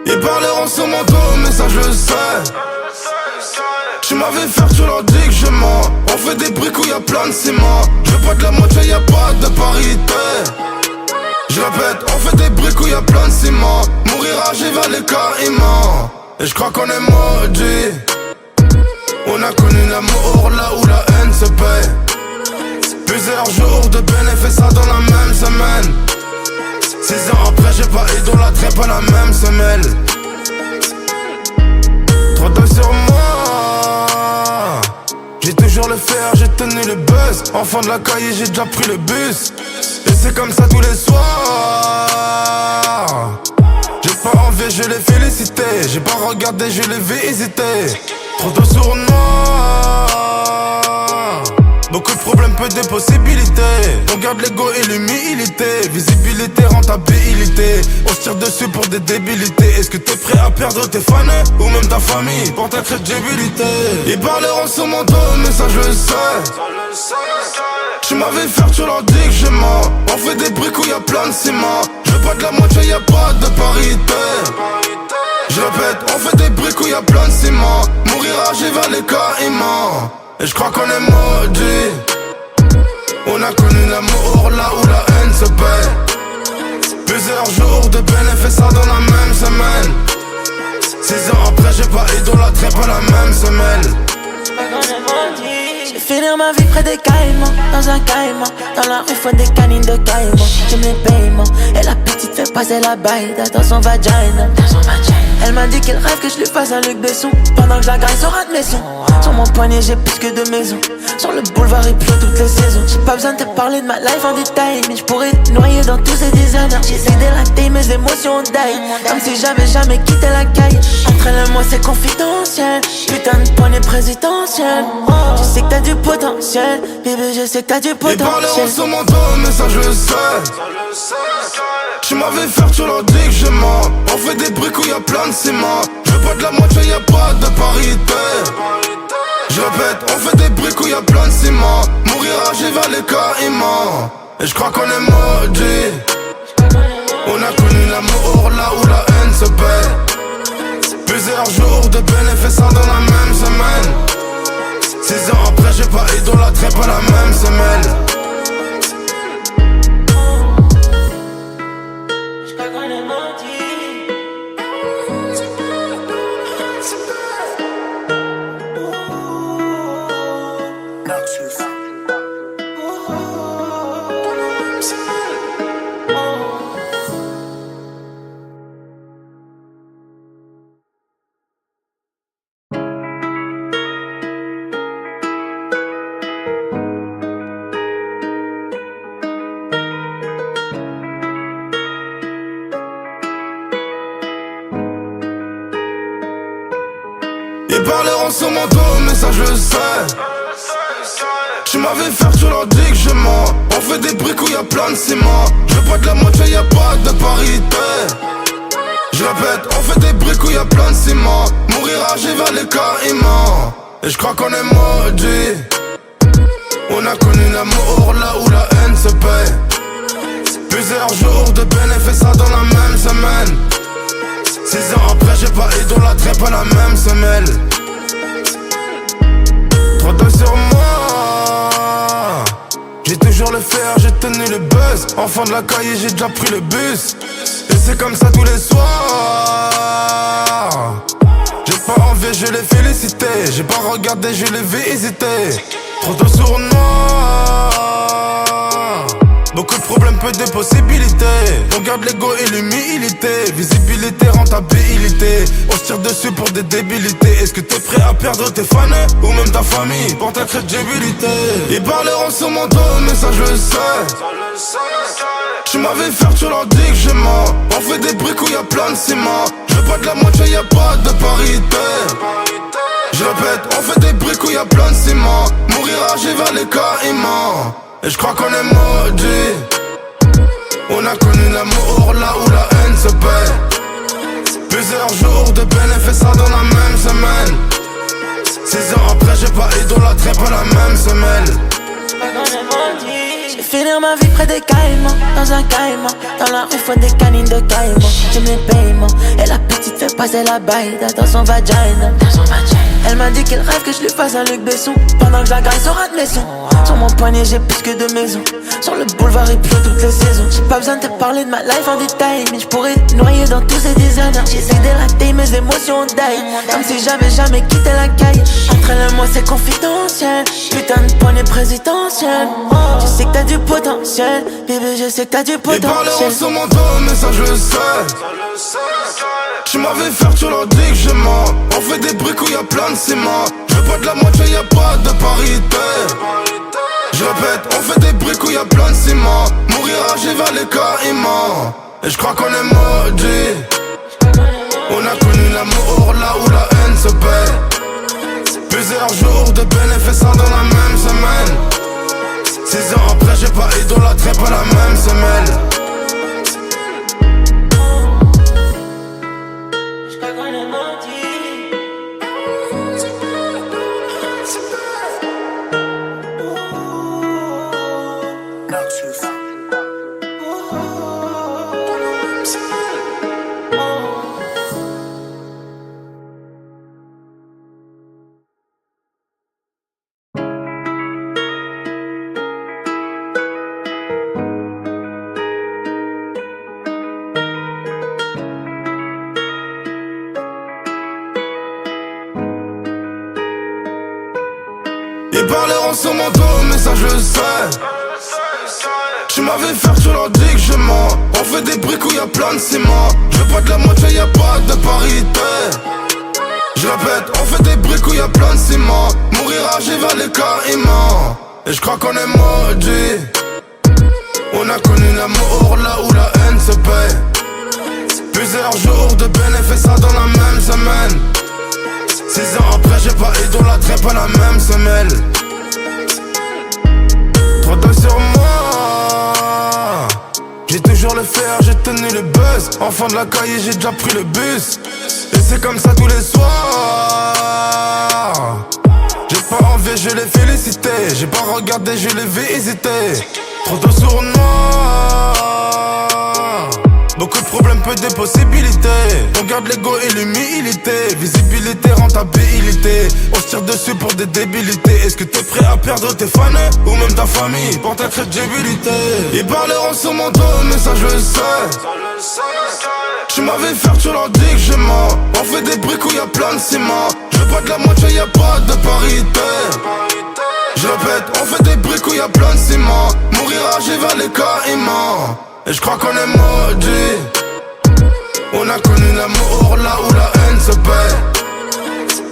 Ils parleront sur mon dos, mais ça je le sais. Tu m'avais fait, tu leur dis que je mens. On fait des briques où y'a plein de ciment. Je veux pas de la moitié, y'a pas de parité. Je répète, on fait des briques où y'a plein de ciment. Mourir âgé vers les caïmans. Et je crois qu'on est maudit. On a connu l'amour là où la haine se paie. Plusieurs jours de bénéfices ça dans la même semaine. 6 ans après j'ai pas idolâtré pas la même semelle. Trop d'œil sur moi. J'ai toujours le fer, j'ai tenu le buzz. Enfant de la caille, j'ai déjà pris le bus. Et c'est comme ça tous les soirs. J'ai pas envie, je l'ai félicité. J'ai pas regardé, je l'ai visité. Trop d'eau sur moi. Beaucoup de problèmes, peu de possibilités. On garde l'ego et l'humilité. Visibilité, rentabilité. On se tire dessus pour des débilités. Est-ce que t'es prêt à perdre tes fans ou même ta famille pour ta crédibilité? Ils parleront sur mon dos, mais ça je le sais. Tu m'avais fait, tu leur dis que je mens. On fait des briques où y'a plein de ciment. Je veux pas de la moitié, y'a pas de parité. Je répète, on fait des briques où y'a plein de ciment. Mourir âgé vers les caïmans. Et je crois qu'on est maudit. On a connu l'amour là où la haine se paie. Plusieurs jours de bénéfices ça dans la même semaine. 6 ans après j'ai pas idolâtré pas la même semelle. Je vais finir ma vie près des caïmans, dans un caïman. Dans la rue faut des canines de caïman. J'aime les paiements, et la petite fait passer la baille dans son vagina. Elle m'a dit qu'elle rêve que je lui fasse un Luc Besson. Pendant que je la graille sur un de mes sons. Sur mon poignet j'ai plus que 2 maisons. Sur le boulevard il pleut toutes les saisons. J'ai pas besoin de te parler de ma life en détail, mais je pourrais te noyer dans tous ces designers. J'essaie d'élater mes émotions d'ail, comme si j'avais jamais quitté la caille. Entre elle et moi c'est confidentiel. Putain de poignée présidentielle. Je sais que t'as du potentiel, bébé je sais que t'as du potentiel. Ils parleront sur mon dos, mais ça je le sais. Tu m'avais fait, tu leur dis que je mens. On fait des briques où y'a plein de ciment. Je veux pas de la moitié, y'a pas de parité. Je répète, on fait des briques où y'a plein de ciment. Mourir âgé vers les caïmans. Et je crois qu'on est maudit. On a connu l'amour là où la haine se paie. Plusieurs jours de bénéfices ça dans la même semaine. 6 ans après j'ai pas idolâtré pas la même semelle. Ils parleront sur mon dos, mais ça je le sais. Tu m'avais fait, tu leur dis que je mens. On fait des briques où y'a plein de ciment. Je veux pas de la moitié, y'a pas de parité. Je répète, on fait des briques où y'a plein de ciment. Mourir âgé vers les caïmans. Et je crois qu'on est maudit. On a connu l'amour là où la haine se paie. Plusieurs jours de bénéfices ça dans la même semaine. 6 ans après j'ai pas idolâtré pas la même semelle. Trop d'œil sur moi. J'ai toujours le fer, j'ai tenu le buzz. Enfant de la caille, j'ai déjà pris le bus. Et c'est comme ça tous les soirs. J'ai pas envie, je l'ai félicité. J'ai pas regardé, je l'ai visité. Trop d'eau sur moi. Beaucoup de problèmes, peu de possibilités. On garde l'ego et l'humilité. Visibilité, rentabilité. On se tire dessus pour des débilités. Est-ce que t'es prêt à perdre tes fans ou même ta famille pour ta crédibilité? Ils parleront sur mon dos, mais ça je le sais. Tu m'avais fait, tu leur dis que je mens. On fait des briques où y'a plein de ciment. Je veux pas de la moitié, y'a pas de parité. Je répète, on fait des briques où y'a plein de ciment. Mourir âgé vers les caïmans. Et je crois qu'on est maudit. On a connu l'amour là où la haine se paie. Plusieurs jours de bénéfices ça dans la même semaine. 6 ans après j'ai pas idolâtré pas la même semelle. Je vais finir ma vie près des caïmans, dans un caïman. Dans la rue faut des canines de caïman. J'aime les paiements, et la petite fait passer la baille dans son vagina. Elle m'a dit qu'elle rêve que je lui fasse un Luc Besson pendant que je la graille sur admission. Sur mon poignet j'ai plus que 2 maisons. Sur le boulevard il pleut toutes les saisons. J'ai pas besoin de te parler de ma life en détail, mais je pourrais te noyer dans tous ces designers. J'essaie d'élater mes émotions en die, comme si j'avais jamais quitté la caille. Entre elle et moi c'est confidentiel. Putain de poignée présidentielle. Je sais que t'as du potentiel, bébé, je sais que t'as du potentiel. Ils parleront sur mon dos, mais ça je le sais. Tu m'avais faire, tu leur dis que je mens. On fait des briques où y'a plein de ciment. Je veux pas de la moitié, y'a pas de parité. Je répète, on fait des briques où y'a plein de ciment. Mourira, j'ai vers les caïmans. Et je crois qu'on est maudits. On a connu l'amour là où la haine se paie. Plusieurs jours de bénéfices dans la même semaine. 6 ans après, j'ai pas idolâtré pas la même semelle. Ils parleront sur mon dos, mais ça je le sais. Tu m'avais faire, tu leur dis que je mens. On fait des briques où y'a plein de ciment. Je veux pas de la moitié, y'a pas de parité. Je répète, on fait des briques où y'a plein de ciment. Mourira, j'ai vers les caïmans. Et je crois qu'on est maudits. On a connu l'amour là où la haine se paie. Plusieurs jours de bénéfices dans la même semaine. 6 ans après, j'ai pas idolâtré pas la même semelle. Trop tôt sur moi. J'ai toujours le fer, j'ai tenu le buzz. Enfant de la caille, j'ai déjà pris le bus. Et c'est comme ça tous les soirs. J'ai pas envie, je l'ai félicité. J'ai pas regardé, je l'ai vu hésiter. Trop tôt sur moi. Beaucoup de problèmes, peu de possibilités. On garde l'ego et l'humilité. Visibilité, rentabilité. On se tire dessus pour des débilités. Est-ce que t'es prêt à perdre tes fans ou même ta famille pour ta crédibilité? Ils parleront sur mon dos, mais ça je le sais. Tu m'avais faire, tu leur dis que je mens. On fait des briques où y'a plein de ciment. Je veux pas de la moitié, y'a pas de parité. Je répète, on fait des briques où y'a plein de ciment. Mourira, j'ai vers les caïmans. Et je crois qu'on est maudits. On a connu l'amour là où la haine se paie.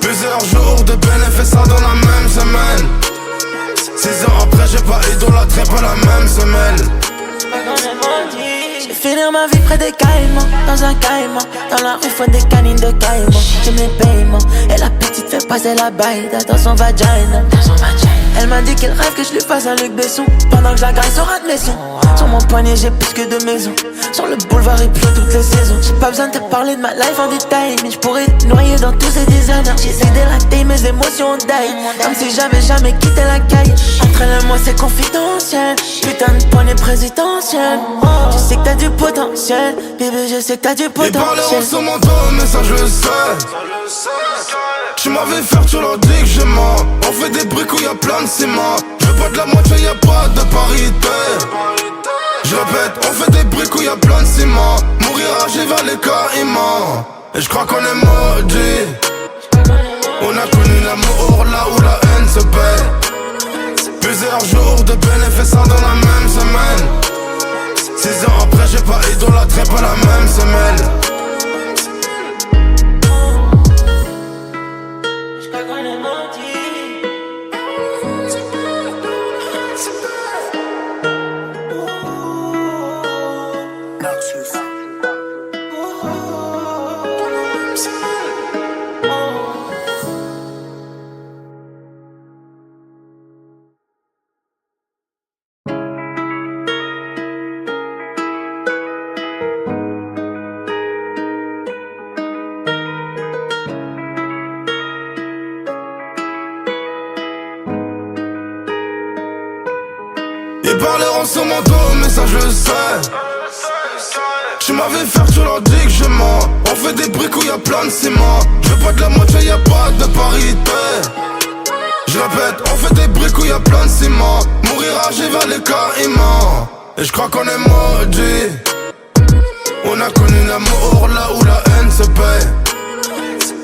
Plusieurs jours de bénéfices dans la même semaine. 6 ans après, j'ai pas idolâtré pas la même semelle. Je vais finir ma vie près des caïmans, dans un caïman. Dans la rue, faut des canines de caïmans. J'aime les paiements, et la petite fait passer la baille dans son vagina. Elle m'a dit qu'elle rêve que je lui fasse un Luc Besson pendant que je la graille sur admission. Sur mon poignet j'ai plus que 2 maisons. Sur le boulevard il pleut toutes les saisons. J'ai pas besoin de te parler de ma life en détail, mais je pourrais te noyer dans tous ces designers. J'essaie d'élater mes émotions en die, comme si j'avais jamais quitté la caille. Entre elle et moi c'est confidentiel. Putain de poignée présidentielle. Je sais que t'as du potentiel, bébé, je sais que t'as du potentiel. Ils parleront sur mon dos, mais ça je le sais. Tu m'avais faire, tu leur dis que je mens. On fait des briques où y'a plein de ciment. Je veux pas de la moitié, y'a pas de parité. Je répète, on fait des briques où y'a plein de ciment. Mourira, j'ai vers les caïmans. Et je crois qu'on est maudits. On a connu l'amour là où la haine se paie. Plusieurs jours de bénéfices dans la même semaine. 6 ans après, j'ai pas idolâtré pas la même semelle. Ils parleront sur mon dos, mais ça je le sais. Tu m'avais faire, tu leur dis que je mens. On fait des briques où y'a plein de ciment. Je veux pas de la moitié, y'a pas de parité. Je répète, on fait des briques où y'a plein de ciment. Mourir âgé vers les caïmans. Et je crois qu'on est maudit. On a connu l'amour là où la haine se paie.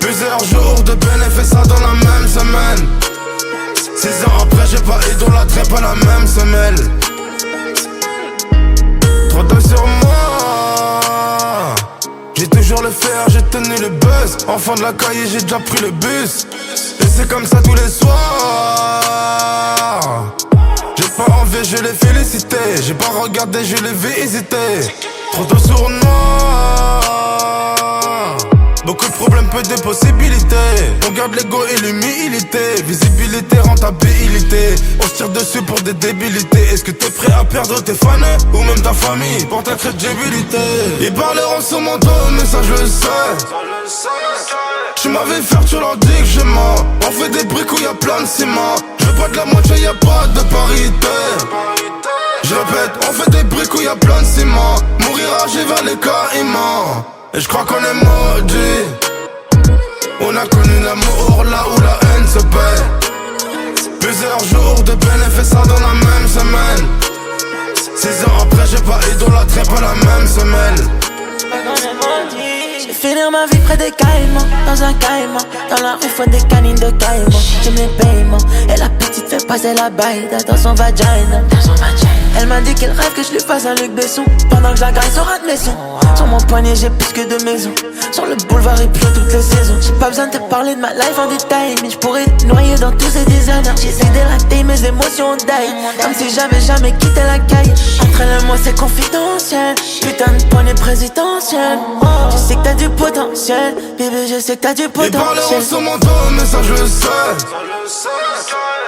Plusieurs jours de bénéfices dans la même semaine. 6 ans après j'ai pas idolâtré pas la même semelle. Trop d'œil sur moi. J'ai toujours le fer, j'ai tenu le buzz. Enfant de la caille, j'ai déjà pris le bus. Et c'est comme ça tous les soirs. J'ai pas envie, je l'ai félicité. J'ai pas regardé, je l'ai vu hésiter. Trop de sournois. Beaucoup de problèmes, peu de possibilités. On garde l'ego et l'humilité. Visibilité, rentabilité. On se tire dessus pour des débilités. Est-ce que t'es prêt à perdre tes fans ou même ta famille pour ta crédibilité? Ils parleront sur mon dos, mais ça je le sais. Tu m'avais faire, tu leur dis que je mens. On fait des briques où y'a plein de ciment. Je veux pas de la moitié, y'a pas de parité. Je répète, on fait des briques où y'a plein de ciment. Mourir âgé vers les caïmans. Et je crois qu'on est maudit. On a connu l'amour là où la haine se paie. Plusieurs jours de bénéfices dans la même semaine. 6 ans après j'ai pas idolâtré pas la même semelle. Je vais finir ma vie près des caïmans, dans un caïman. Dans la rue faut des canines de caïman. J'aime les paiements. Et la petite fait passer la baille dans son vagina. Elle m'a dit qu'elle rêve que je lui fasse un Luc Besson. Pendant que je la graille sur admission. Sur mon poignet j'ai plus que 2 maisons. Sur le boulevard il pleut toutes les saisons. J'ai pas besoin de te parler de ma life en détail, mais je pourrais te noyer dans tous ces designers. J'essaie d'élater mes émotions d'ail, comme si j'avais jamais quitté la caille. Entre elle et moi c'est confidentiel. Putain de poignée présidentielle. Je sais que t'as du potentiel, bébé, je sais que t'as du potentiel. Ils parleront sur mon dos, mais ça je le sais.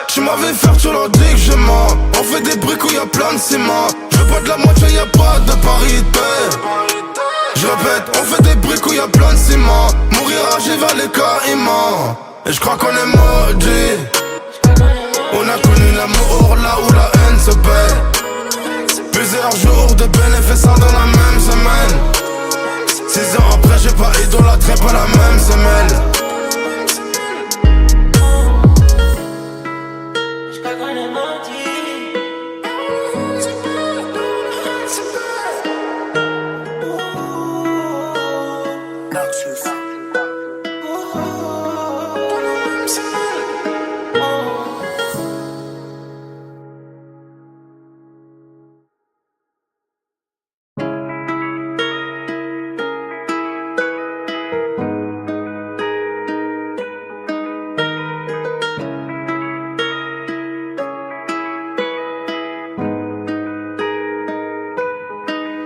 Tu m'avais faire, tu leur dis que je mens. On fait des briques où y'a plein de ciment. Je veux pas de la moitié, y'a pas de parité. Je répète, on fait des briques où y'a plein de ciment. Mourir âgé vers les caïmans. Et je crois qu'on est maudit. On a connu l'amour là où la haine se paie. Plusieurs jours de bénéfices dans la même semaine. 6 ans après j'ai pas idolâtré pas la même semelle.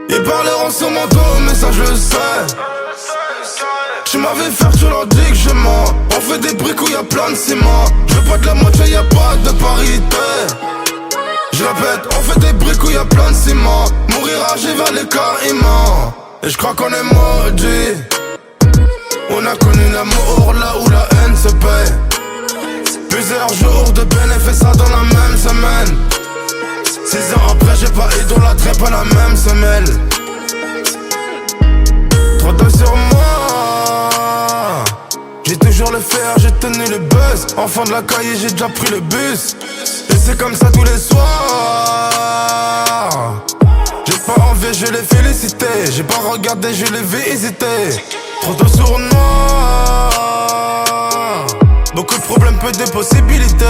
Ils parleront sur mon dos, mais ça je le sais. Tu m'avais faire, tu leur dis que je mens. On fait des briques où y'a plein de ciment. Je veux pas de la moitié, y'a pas de parité. Je répète, on fait des briques où y'a plein de ciment. Mourir âgé vers les caïmans. Et je crois qu'on est maudit. On a connu l'amour là où la haine se paie. Plusieurs jours de bénéfices dans la même semaine. 6 ans après j'ai pas idolâtré pas la même semelle. Trop d'œil sur moi. J'ai toujours le fer, j'ai tenu le buzz. Enfant de la caille, j'ai déjà pris le bus. Et c'est comme ça tous les soirs. J'ai pas envie, je l'ai félicité. J'ai pas regardé, je l'ai vu hésiter. Trop de sournois. Beaucoup de problèmes, peu de possibilités.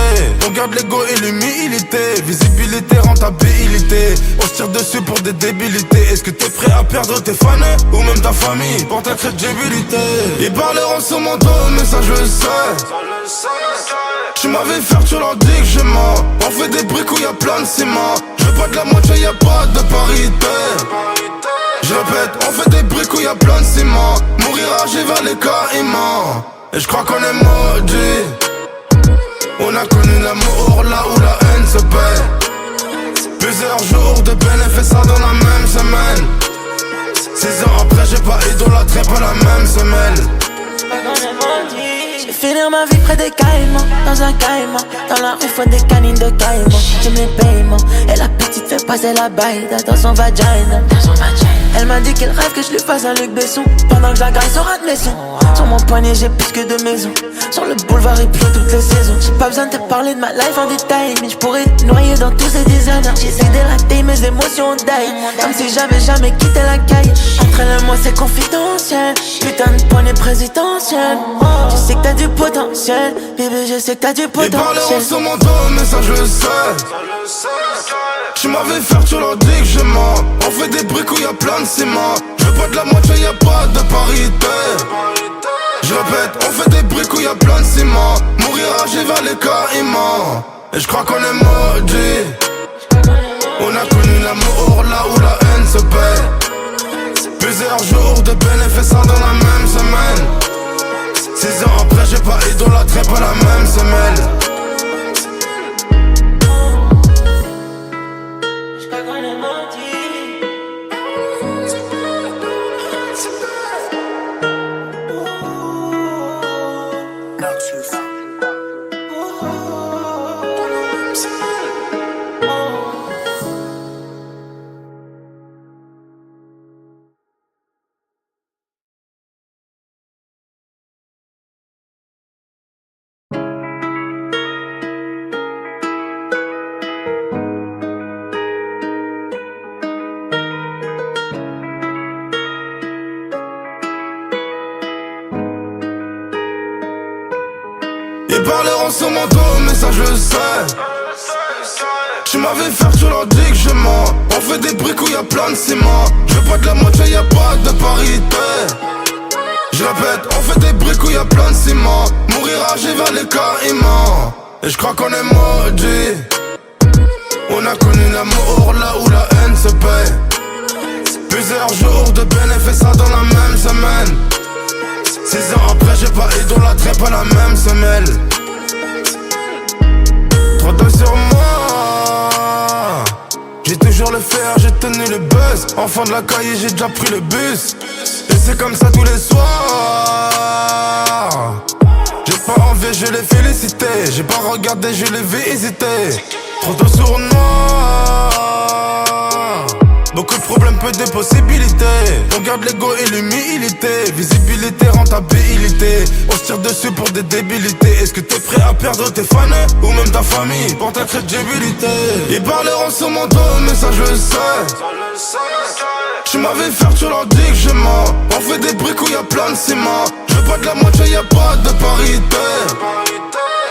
On garde l'ego et l'humilité. Visibilité, rentabilité. On se tire dessus pour des débilités. Est-ce que t'es prêt à perdre tes fans ou même ta famille pour ta crédibilité? Ils parleront sur mon dos, mais ça je le sais. Tu m'avais faire, tu leur dis que je mens. On fait des briques où y'a plein de ciment. Je veux pas de la moitié, y'a pas de parité. Je répète, on fait des briques où y'a plein de ciment. Mourir âgé vers les caïmans. Et je crois qu'on est maudit. On a connu l'amour là où la haine se paie. Plusieurs jours de bénéfices dans la même semaine. 6 ans après j'ai pas idolâtré pas la même semelle. Je vais finir ma vie près des caïmans, dans un caïman. Dans la rue faut des canines de caïman. J'aime les paiements. Et la petite fait passer la baille dans son vagina. Elle m'a dit qu'elle rêve que je lui fasse un Luc Besson. Pendant que je la graille sur admission. Sur mon poignet j'ai plus que 2 maisons. Sur le boulevard il pleut toutes les saisons. J'ai pas besoin de te parler de ma life en détail, mais je pourrais te noyer dans tous ces designers. J'essaie d'élater mes émotions en die, comme si j'avais jamais quitté la caille. Entre elle et moi c'est confidentiel. Putain de poignée présidentielle. Je sais que t'as du potentiel, bébé, je sais que t'as du potentiel. Ils parleront sur mon dos, mais ça je le sais. Tu m'avais faire, tu leur dis que je mens. On fait des briques où y'a plein de ciment. Je veux pas de la moitié, y'a pas de parité. Je répète, on fait des briques où y'a plein de ciment. Mourir âgé vers les caïmans. Et je crois qu'on est maudits. On a connu l'amour là où la haine se paie. Plusieurs jours de bénéfices dans la même semaine. 6 ans après j'ai pas idolâtré pas la même semelle. Ils parleront sur mon dos, mais ça je le sais. Tu m'avais faire, tu leur dis que je mens. On fait des briques où y'a plein de ciment. Je veux pas de la moitié, y'a pas de parité. Je répète, on fait des briques où y'a plein de ciment. Mourir âgé vers les caïmans. Et je crois qu'on est maudits. On a connu l'amour là où la haine se paie. Plusieurs jours de bénéfices dans la même semaine. 6 ans après j'ai pas idolâtré pas la même semelle. Trop d'œil sur moi. J'ai toujours le fer, j'ai tenu le buzz. Enfant de la caille, j'ai déjà pris le bus. Et c'est comme ça tous les soirs. J'ai pas envie, je l'ai félicité. J'ai pas regardé, je l'ai vu hésiter. Trop d'œil sur moi. Beaucoup de problèmes, peu de possibilités. On garde l'ego et l'humilité. Visibilité, rentabilité. On se tire dessus pour des débilités. Est-ce que t'es prêt à perdre tes fans ou même ta famille pour ta crédibilité? Ils parleront sur mon dos, mais ça je le sais. Tu m'avais faire, tu leur dis que je mens. On fait des briques où y'a plein de ciment. Je veux pas de la moitié, y'a pas de parité.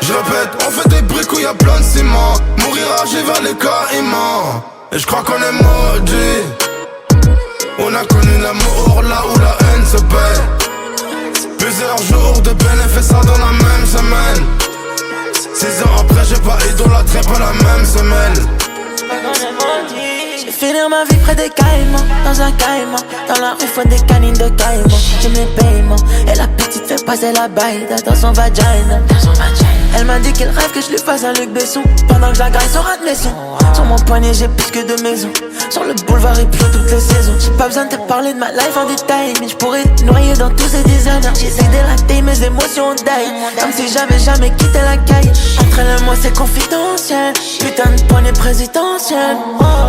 Je répète, on fait des briques où y'a plein de ciment. Mourir âgé vers les caïmans. Et je crois qu'on est maudits. On a connu l'amour là où la haine se paie. Plusieurs jours de bénéfices dans la même semaine. 6 ans après j'ai pas idolâtré pas la même semelle. Je vais finir ma vie près des caïmans, dans un caïman. Dans la rue faut des canines de caïman. J'ai mes paiements et la petite fait passer la baille dans son vagina. Elle m'a dit qu'elle rêve que je lui fasse un Luc Besson. Pendant que je la graille sur admission. Sur mon poignet j'ai plus que 2 maisons. Sur le boulevard il pleut toutes les saisons. J'ai pas besoin de te parler de ma life en détail, mais je pourrais te noyer dans tous ces designers. J'essaie d'élater mes émotions en die, comme si j'avais jamais quitté la caille. Entre elle et moi c'est confidentiel. Putain de poignée présidentielle.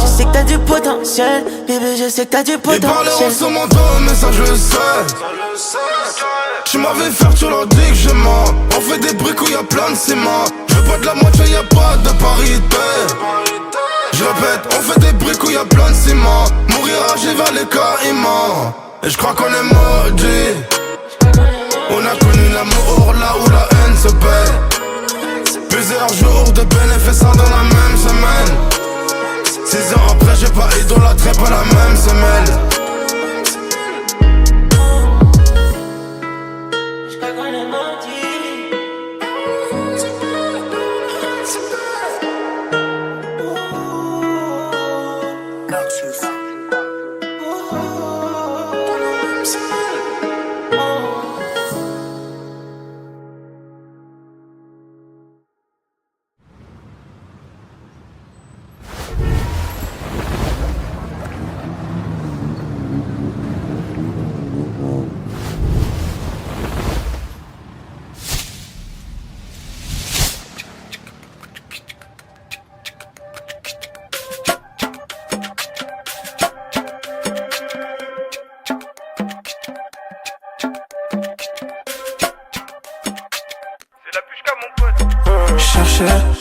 Je sais que t'as du potentiel, bébé, je sais que t'as du potentiel. Ils parleront sur mon dos, mais ça je le sais. Tu m'avais faire, tu leur dis que je mens. On fait des briques où y'a plein de ciment. Je veux pas de la moitié, y'a pas de parité. Je répète, on fait des briques où y'a plein de ciment. Mourir âgé vers les caïmans. Et je crois qu'on est maudits. On a connu l'amour là où la haine se paie. Plusieurs jours de bénéfices dans la même semaine. 6 ans après j'ai pas idolâtré pas la même semelle.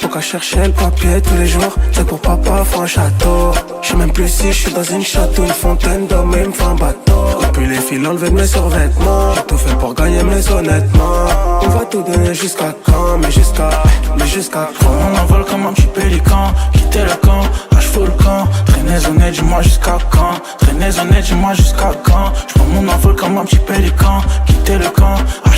Faut qu'à chercher le papier tous les jours. C'est pour papa, faut un château. J'sais même plus si j'suis dans une château, une fontaine d'hommes et me fait un bateau. Depuis les fils enlevés de mes survêtements. J'ai tout fait pour gagner mais honnêtement on va tout donner jusqu'à quand. Mais jusqu'à quand. On envole comme un petit pélican. Quitter le camp, full camp. Traînez honnête, dis-moi jusqu'à quand. Traînez honnête, dis-moi jusqu'à quand. J'prends mon envol comme un petit pélican. Quitter le camp,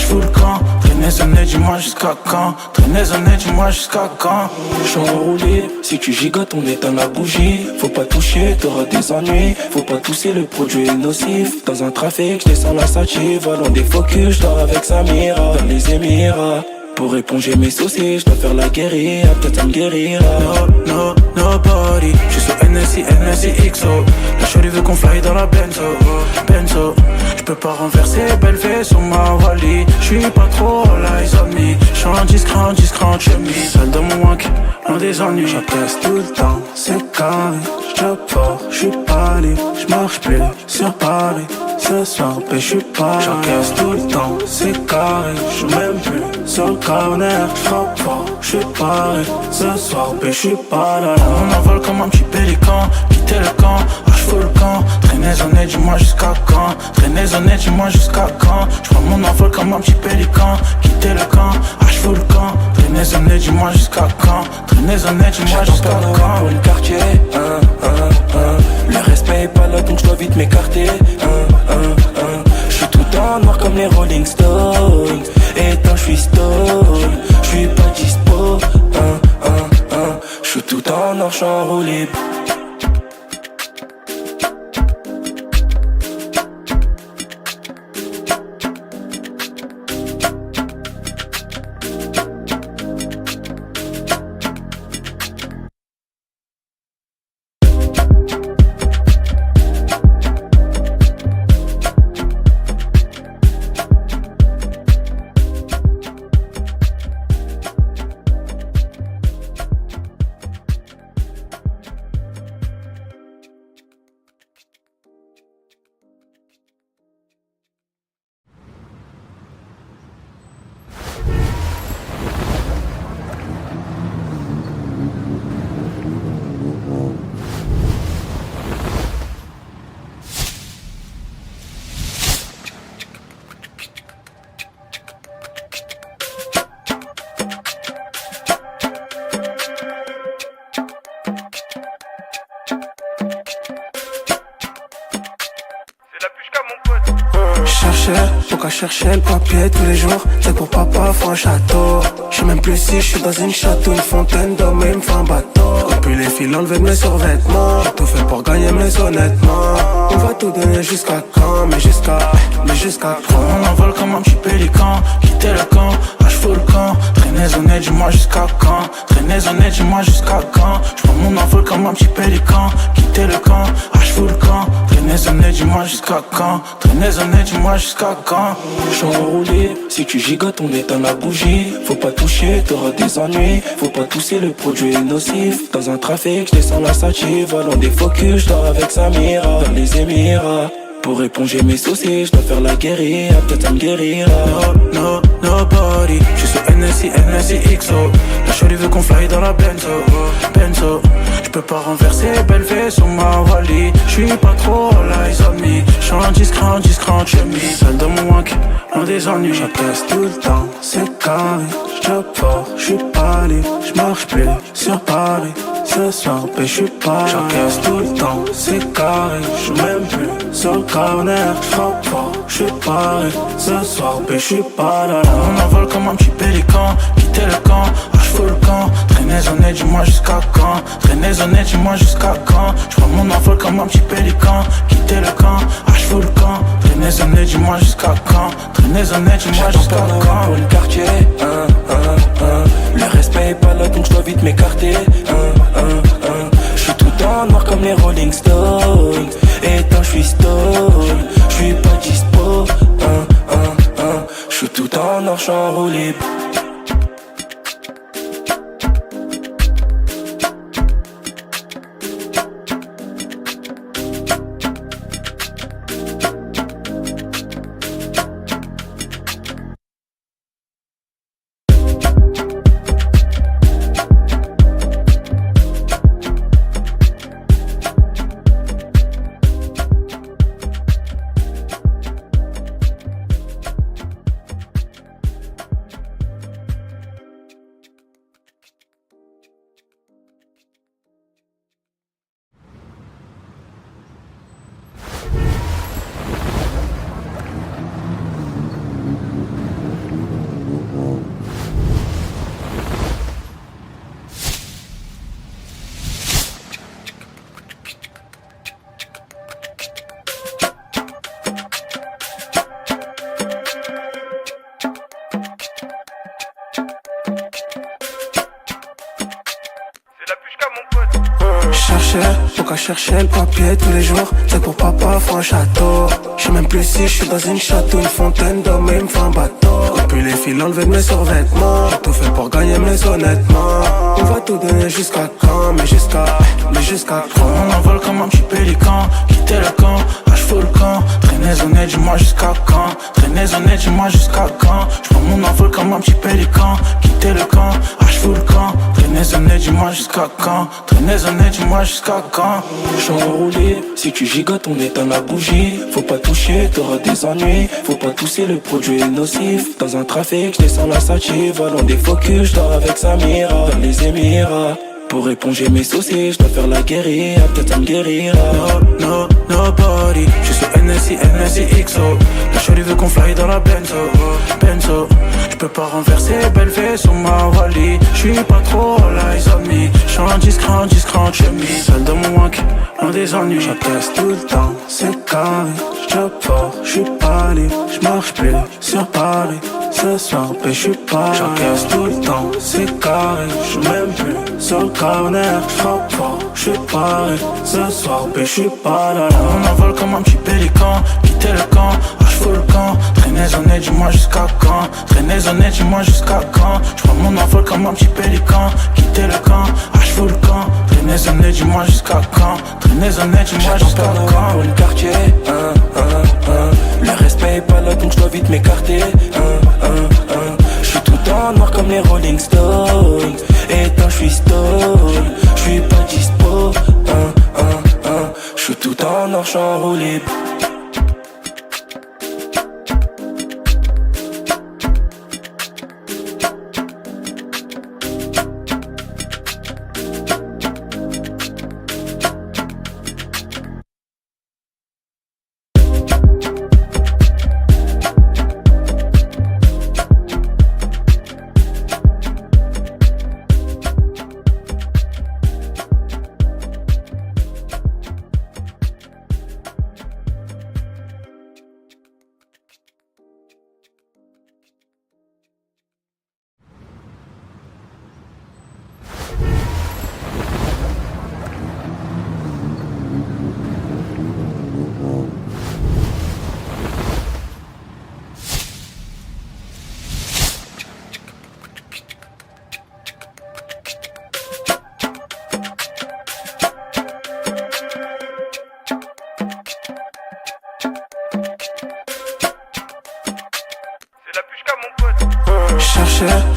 full camp. Traînez honnête, dis-moi jusqu'à quand. Traînez honnête, dis-moi jusqu'à quand. J'suis enroulé, si tu gigotes on éteint la bougie. Faut pas toucher, t'auras des ennuis. Faut pas tousser, le produit est nocif. Dans un trafic, j'descends la sative. Volant des focus, j'dors avec Samira. Dans les Émirats, pour éponger mes soucis, j'dois faire la guérilla. Peut-être ça me guérira. Nobody. J'suis sur NSI, XO. La chérie veut qu'on fly dans la Benzo. J'peux pas renverser, belle fée sur ma Wally. J'suis pas trop all eyes on me. J'suis un discret chemise. Seul dans mon wank, loin des ennuis. J'apaise tout le temps, c'est carré. J'job fort, j'suis pas libre. J'marche plus sur Paris. Ce soir, j'suis pas. J'encaisse tout le temps, c'est carré. J'suis même plus sur le corner. J'frappe fort, j'suis paré. Ce soir, j'suis pas là. On envole comme un petit pélican. Quitter le camp, j'fous le camp. Traînez honnête, dis-moi jusqu'à quand. Traînez honnête, dis-moi jusqu'à quand. J'prends mon envol comme un petit pélican. Quitter le camp, j'fous le camp. Traînez honnête, dis-moi jusqu'à quand. Traînez honnête, dis-moi jusqu'à quand. Pour le quartier, le respect est pas là donc j'dois vite m'écarter. J'suis tout en noir comme les Rolling Stones. Et tant j'suis stone, j'suis pas dispo. J'suis tout en noir, j'suis enroulé. Faut qu'à chercher le papier tous les jours. C'est pour papa, faut un château. J'sais même plus si j'suis dans une château, une fontaine d'hommes et me fait un bateau. Depuis les fils enlevés de mes survêtements. J'ai tout fait pour gagner mais honnêtement on va tout donner jusqu'à quand. Mais jusqu'à quand. On envole comme un petit pélican. Quitter le camp, j'fous le camp. Traînez honnête, dis-moi jusqu'à quand. Traînez honnête, dis-moi jusqu'à quand. J'prends mon envol comme un petit pélican. Quitter le camp, j'fous le camp. Traînez honnête, dis-moi jusqu'à quand. Traînez honnête, dis-moi jusqu'à quand. J'suis enroulé, si tu gigotes on éteint la bougie. Faut pas toucher, t'auras des ennuis. Faut pas tousser, le produit est nocif. Dans un trafic, j'descends la sative. Volant des focus, j'dors avec Samira. Dans les Émirats, pour éponger mes soucis, j'dois faire la guérilla. Peut-être ça me guérira. Nobody. J'suis sur NSI, XO. La chérie veut qu'on fly dans la Benzo. J'peux pas renverser, belle fée sur ma Wally. J'suis pas trop all eyes on me. J'suis un discret chemise. Seul dans mon wank, loin des ennuis. J'apaise tout le temps, c'est carré. J'job fort, j'suis pas libre. J'marche plus sur Paris. Ce soir, j'suis pas. J'encaisse tout le temps, c'est carré. J'suis même plus sur le corner. J'frappe fort, j'suis paré. Ce soir, j'suis pas là. On envole comme un petit pélican. Quitter le camp, j'fous le camp. Traînez honnête, dis-moi jusqu'à quand. Traînez honnête, dis-moi jusqu'à quand. J'prends mon envol comme un petit pélican. Quitter le camp, j'fous le camp. Traînez honnête, dis-moi jusqu'à quand. Traînez honnête, dis-moi jusqu'à quand. Pour le quartier, le respect est pas là donc j'dois vite m'écarter. J'suis tout en noir comme les Rolling Stones. Et tant j'suis stone, j'suis pas dispo. J'suis tout en noir, j'suis enroulé. Faut qu'à chercher le papier tous les jours. C'est pour papa, faut un château. J'sais même plus si j'suis dans une château, une fontaine d'hommes et me fait un bateau. Depuis les fils enlevés de mes survêtements. J'ai tout fait pour gagner mais honnêtement on va tout donner jusqu'à quand. Mais jusqu'à quand. On envole comme un petit pélican. Quitter le camp, fous le camp. Traînez honnête, dis-moi jusqu'à quand. Traînez honnête, dis-moi jusqu'à quand. J'prends mon envol comme un petit pélican. Quitter le camp, fous le camp. Traînez honnête, dis-moi jusqu'à quand. Traînez honnête, dis-moi jusqu'à quand. J'suis enroulé, si tu gigotes on éteint la bougie. Faut pas toucher, t'auras des ennuis. Faut pas tousser, le produit est nocif. Dans un trafic, j'descends la sativa. Volant des focus, j'dors avec Samira. Dans les Émirats pour éponger mes soucis, j'dois faire la guérilla, peut-être ça me guérira. Nobody, j'suis sur NSI, XO. La chérie veut qu'on fly dans la Benzo. J'peux pas renverser, belle fée sur ma Wally. J'suis pas trop all eyes on me. J'suis discret, chemise. Seul dans mon wank, loin des ennuis. J'encaisse tout le temps, c'est carré. J'job fort, j'suis pas libre. J'marche plus sur Paris. Ce soir, j'suis pas. J'encaisse tout le temps, c'est carré. J'suis même plus sur le corner. J'frappe fort, j'suis paré. Ce soir, j'suis pas là. On envole comme un petit pélican. Quitter le camp, j'fous le camp. Traînez honnête, dis-moi jusqu'à quand. Traînez honnête, dis-moi jusqu'à quand. J'prends mon envol comme un petit pélican. Quitter le camp, j'fous le camp. Traînez honnête, dis-moi jusqu'à quand. Traînez honnête, dis-moi jusqu'à quand. Pour le quartier, le respect est pas là donc j'dois vite m'écarter. J'suis tout en noir comme les Rolling Stones. Et quand j'suis stone, j'suis pas dispo. J'suis tout en noir, j'suis enroulé.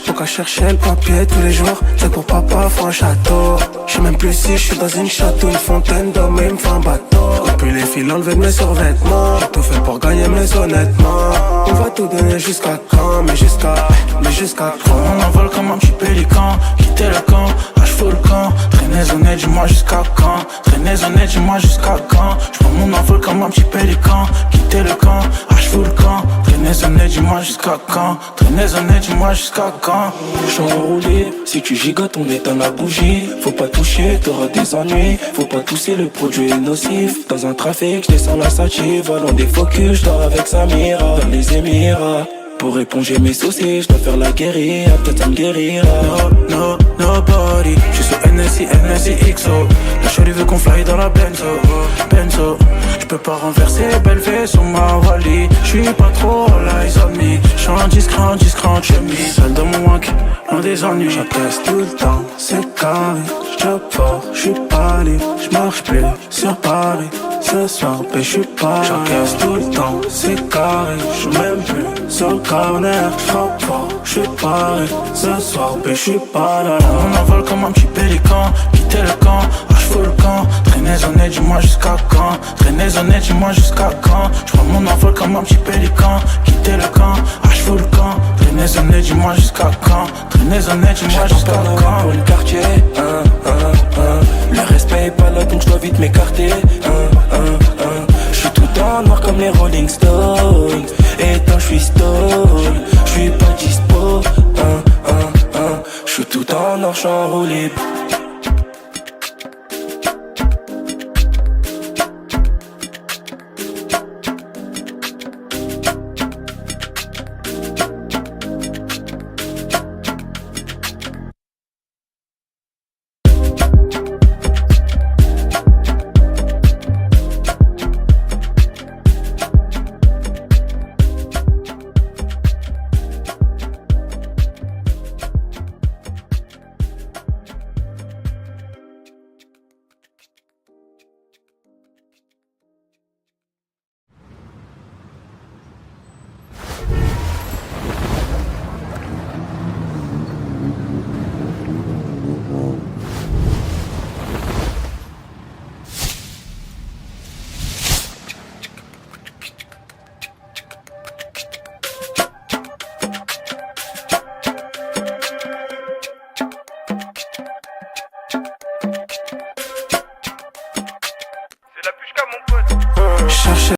Faut qu'à chercher le papier tous les jours. C'est pour papa, faut un château. J'sais même plus si j'suis dans une château, une fontaine d'hommes et me fait un bateau. Depuis les fils enlevés de mes survêtements. J'ai tout fait pour gagner mais honnêtement on va tout donner jusqu'à quand. Mais jusqu'à quand. On envole comme un petit pélican. Quitter le camp, fous le camp. Traînez honnête, dis-moi jusqu'à quand. Traînez honnête, dis-moi jusqu'à quand. J'prends mon envol comme un petit pélican. Quitter le camp, fous le camp. Traînez honnête, dis-moi jusqu'à quand. Traînez honnête, dis-moi jusqu'à quand. J'suis enroulé, si tu gigotes on éteint la bougie. Faut pas toucher, t'auras des ennuis. Faut pas tousser, le produit est nocif. Dans un trafic, j'descends la sativa. Volant des focus, j'dors avec Samira. Dans les Émirats pour éponger mes soucis, j'dois faire la guérilla, peut-être ça me guérira. Nobody, j'suis sur NSI, XO. La chérie veut qu'on fly dans la Benzo. J'peux pas renverser, belle fée sur ma Wally. J'suis pas trop all eyes on me. J'suis discret, chemise. Seul dans mon wank, loin des ennuis. J'encaisse tout le temps, c'est carré. J'job fort, j'suis pas libre. J'marche plus sur Paris. Ce soir, j'suis pas. J'encaisse tout le temps, c'est carré. J'suis même plus sur le corner. J'frappe fort, j'suis paré. Ce soir, j'suis pas là. On envole comme un petit pélican. Quitter le camp, j'fous le camp. Traînez honnête, dis-moi jusqu'à quand. Traînez honnête, dis-moi jusqu'à quand. J'prends mon envol comme un petit pélican. Quitter le camp, j'fous le camp. Traînez honnête, dis-moi jusqu'à quand. Traînez honnête, dis-moi jusqu'à quand. Pour le quartier, le respect est pas là donc j'dois vite m'écarter. J'suis tout en noir comme les Rolling Stones. Et quand j'suis stone, j'suis pas dispo. J'suis tout en noir, j'suis enroulé.